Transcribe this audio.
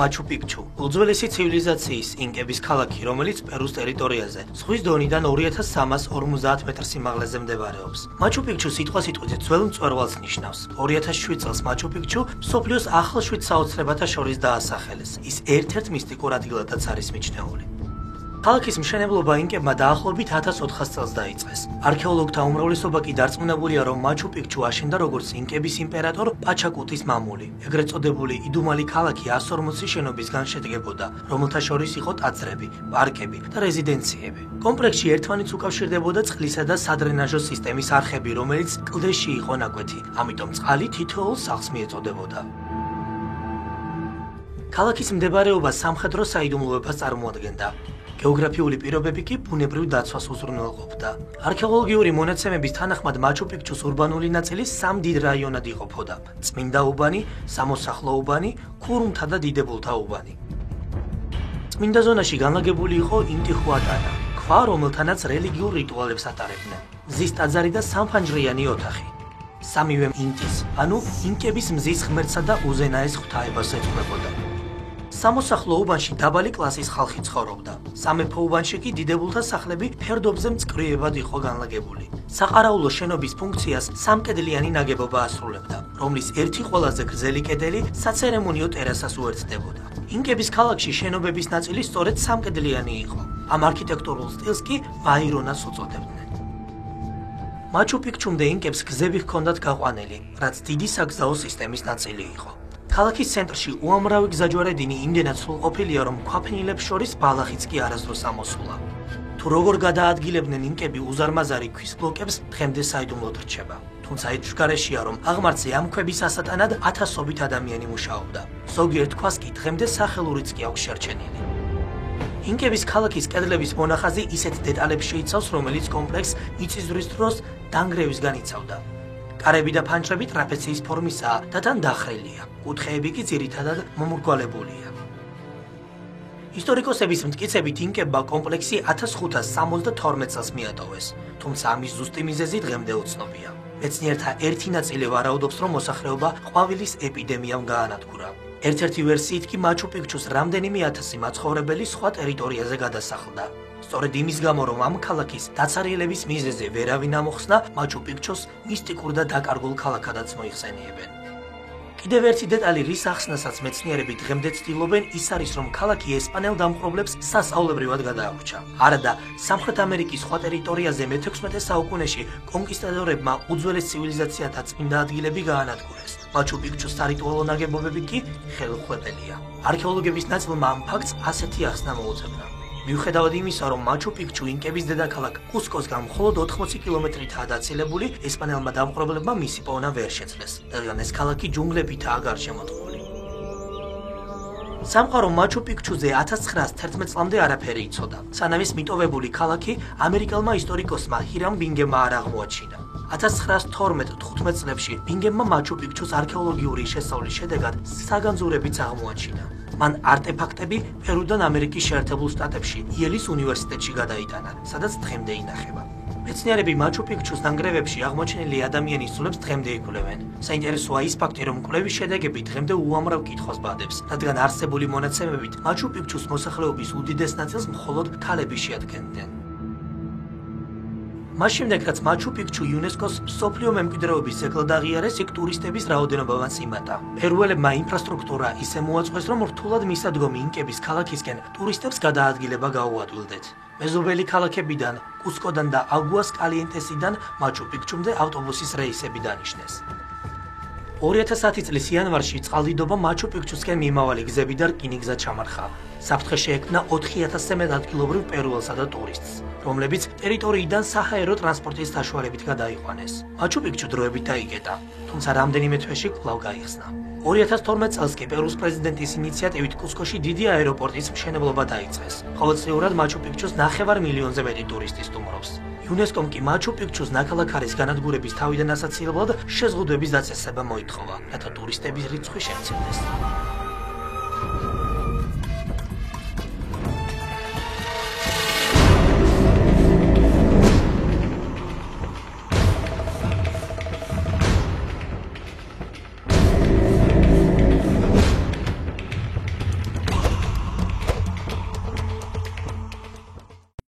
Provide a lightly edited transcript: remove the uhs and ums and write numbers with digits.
მაჩუ-პიქჩუ, უძველესი ცივილიზაციის ინკების ქალაქი, რომელიც პერუს ტერიტორიაზე, ზღვის დონიდან 2350 მეტრ სიმაღლეზე მდებარეობს. მაჩუ-პიქჩუ სიტყვასიტყვით ძველ მწვერვალს ნიშნავს. 2007 წელს მაჩუ-პიქჩუ მსოფლიოს ახალ 7 საოცრებათა შორის დაასახელეს. ის ერთ-ერთ მისტიკურ ადგილადაც არის მიჩნეული. ქალაქის მშენებლობა ინკებმა დაახლოებით 1400 წელს დაიწყეს. არქეოლოგთა უმრავლესობა კი დარწმუნებულია, რომ მაჩუ-პიქჩუ აშენდა როგორც ინკების იმპერატორ პაჩაკუტის მამული. ეგრეთ წოდებული იდუმალი ქალაქი 140 შენობისგან შედგებოდა, რომელთა შორის იყო ტაძრები, პარკები და რეზიდენციები. კომპლექსში ერთმანეთს უკავშირდებოდა წყლისა და სადრენაჟო სისტემის არხები, რომელიც კლდეში იყო ნაკვეთი, ამიტომ წყალი თითოეულ სახლს მიეწოდებოდა. ქალაქის მდებარეობა სამხედრო საიდუმლოებას წარმოადგენდა. გეოგრაფიული პირობები კი ბუნებრივ დაცვას უზრუნველყოფდა. არქეოლოგიური მონაცემების თანახმად მაჩუ-პიქჩუს ურბანული ნაწილი 3 დიდ რაიონად იყოფოდა: წმინდა უბანი, სამოსახლო უბანი, ქურუმთა და დიდებულთა უბანი. წმინდა ზონაში განლაგებული იყო ინტიხუატანა, ქვა, რომელთანაც რელიგიურ რიტუალებს ატარებდნენ. მზის ტაძარი და სამფანჯრიანი ოთახი. სამივე ინტის, ანუ ინკების მზის ღმერთსა და უზენაეს ღვთაებას ეძღვნებოდა. სამოსახლო უბანში დაბალი კლასის ხალხი ცხოვრობდა. სამეფო უბანში კი დიდებულთა სახლები ფერდობზე მწკრივებად იყო განლაგებული. საყარაულო შენობის ფუნქციას სამკედლიანი ნაგებობა ასრულებდა, რომლის ერთი ყველაზე გრძელი კედელი საცერემონიო ტერასას უერთდებოდა. ინკების ქალაქში შენობების ნაწილი სწორედ სამკედლიანი იყო. ამ არქიტექტურულ სტილს კი ვაირონას უწოდებდნენ. მაჩუ-პიქჩუმდე ინკებს გზები ჰქონდათ გაყვანილი, რაც დიდი საგზაო სისტემის ნაწილი იყო. ქალაქის ცენტრში უამრავი გზაჯვარედინი იმდენად სრულყოფილია, რომ ქვაფენილებს შორის ბალახიც კი არასდროს ამოსულა. თუ როგორ გადაადგილებდნენ ინკები უზარმაზარი ქვის ბლოკებს, დღემდე საიდუმლოდ რჩება. თუმცა ეჭვგარეშეა, რომ აღმართზე ამ ქვების ასატანად ათასობით ადამიანი მუშაობდა. ზოგიერთ ქვას კი დღემდე სახელურიც კი აქვს შერჩენილი. ინკების ქალაქის კედლების მონახაზი ისეთ დეტალებს შეიცავს, რომელიც კომპლექსს მიწისძვრის დროს დანგრევისგან იცავდა. კარები და ფანჯრები ტრაპეციის ფორმისაა და თან დახრილია. კუთხეები კი ძირითადად მომრგვალებულია. ისტორიკოსების მტკიცებით ინკებმა კომპლექსი 1572 წელს მიატოვეს, თუმცა ამის ზუსტი მიზეზი დღემდე უცნობია. მეცნიერთა ერთი ნაწილი ვარაუდობს, რომ მოსახლეობა ყვავილის ეპიდემიამ გაანადგურა. ერთ-ერთი ვერსიით კი მაჩუ-პიქჩუს რამდენიმე ათასი მაცხოვრებელი სხვა ტერიტორიაზე გადასახლდა. სწორედ იმის გამო, რომ ამ ქალაქის დაცარიელების მიზეზი ვერავინ ამოხსნა, მაჩუ-პიქჩუს მისტიკურ და დაკარგულ ქალაქადაც მოიხსენიებენ. კიდევ ერთი დეტალი, რის ახსნასაც მეცნიერები დღემდე ცდილობენ, ის არის, რომ ქალაქი ესპანელ დამპყრობლებს სასწავლებრივად გადაავრჩა. არადა სამხრეთ ამერიკის სხვა ტერიტორიაზე მე-16 საუკუნეში კონკისტადორებმა უძველეს ცივილიზაციათა წმინდა ადგილები გაანადგურეს. მაჩუ-პიქჩუს სარიტუალო ნაგებობები კი ხელუხლებელია. არქეოლოგების ნაწილმა ამ ფაქტს ასეთი ახსნა მოუძებნა. მიუხედავად იმისა, რომ მაჩუ-პიქჩუ ინკების დედაქალაქ კუსკოსგან მხოლოდ 80 კილომეტრითაა დაცილებული, ესპანელმა დამპყრობლებმა მისი პოვნა ვერ შეძლეს, რადგან ეს ქალაქი ჯუნგლებითაა გარშემორტყმული. სამყარო მაჩუ-პიქჩუზე 1911 წლამდე არაფერი იცოდა, სანამ ეს მიტოვებული ქალაქი ამერიკელმა ისტორიკოსმა ჰირამ ბინგემმა არ აღმოაჩინა. 1912-15 წლებში ბინგემმა მაჩუ-პიქჩუს არქეოლოგიური შესწავლის შედეგად საგანძურებიც აღმოაჩინა. მან არტეფაქტები პერუდან ამერიკის შეერთებულ შტატებში, იელის უნივერსიტეტში გადაიტანა, სადაც დღემდე ინახება. მეცნიერები მაჩუ-პიქჩუს ნანგრევებში აღმოჩენილი ადამიანის ძვლებს დღემდე იკვლევენ. საინტერესოა ის ფაქტი, რომ კვლევის შედეგები დღემდე უამრავ კითხვას ბადებს, რადგან არსებული მონაცემებით მაჩუ-პიქჩუს მოსახლეობის უდიდეს ნაწილს მხოლოდ ქალები შეადგენდნენ. მას შემდეგ, რაც მაჩუ-პიქჩუ იუნესკოს მსოფლიო მემკვიდრეობის ძეგლად აღიარეს, იქ ტურისტების რაოდენობაც იმატა. პერუელებმა ინფრასტრუქტურა ისე მოაწყვეს, რომ რთულად მისადგომი ინკების ქალაქისკენ ტურისტებს გადაადგილება გაუადვილდეთ. მეზობელი ქალაქებიდან, კუსკოდან და აგუას კალიენტესიდან მაჩუ-პიქჩუმდე ავტობუსის რეისები დანიშნეს. 2010 წლის იანვარში წყალდიდობა მაჩუ-პიქჩუსკენ მიმავალი გზები და რკინიგზა ჩამარხა. საფრთხე შეექმნა 4000-ზე მეტ ადგილობრივ პერუელსა და ტურისტს, რომლებიც ტერიტორიიდან საჰაერო ტრანსპორტის საშუალებით გადაიყვანეს. მაჩუ-პიქჩუ დროებით დაიკეტა, თუმცა რამდენიმე თვეში კვლავ გაიხსნა. 2012 წელს კი პერუს პრეზიდენტის ინიციატივით კუსკოში დიდი აეროპორტის მშენებლობა დაიწყეს. ყოველწლიურად მაჩუ-პიქჩუს 9 მილიონზე მეტი ტურისტი სტუმრობს. იუნესკომ კი მაჩუ-პიქჩუს ნაქალაქ არის განადგურების თავიდან ასაცილებლად შეზღუდვების დაწესება მოითხოვა, რათა ტურისტების რიცხვი შემცირდეს.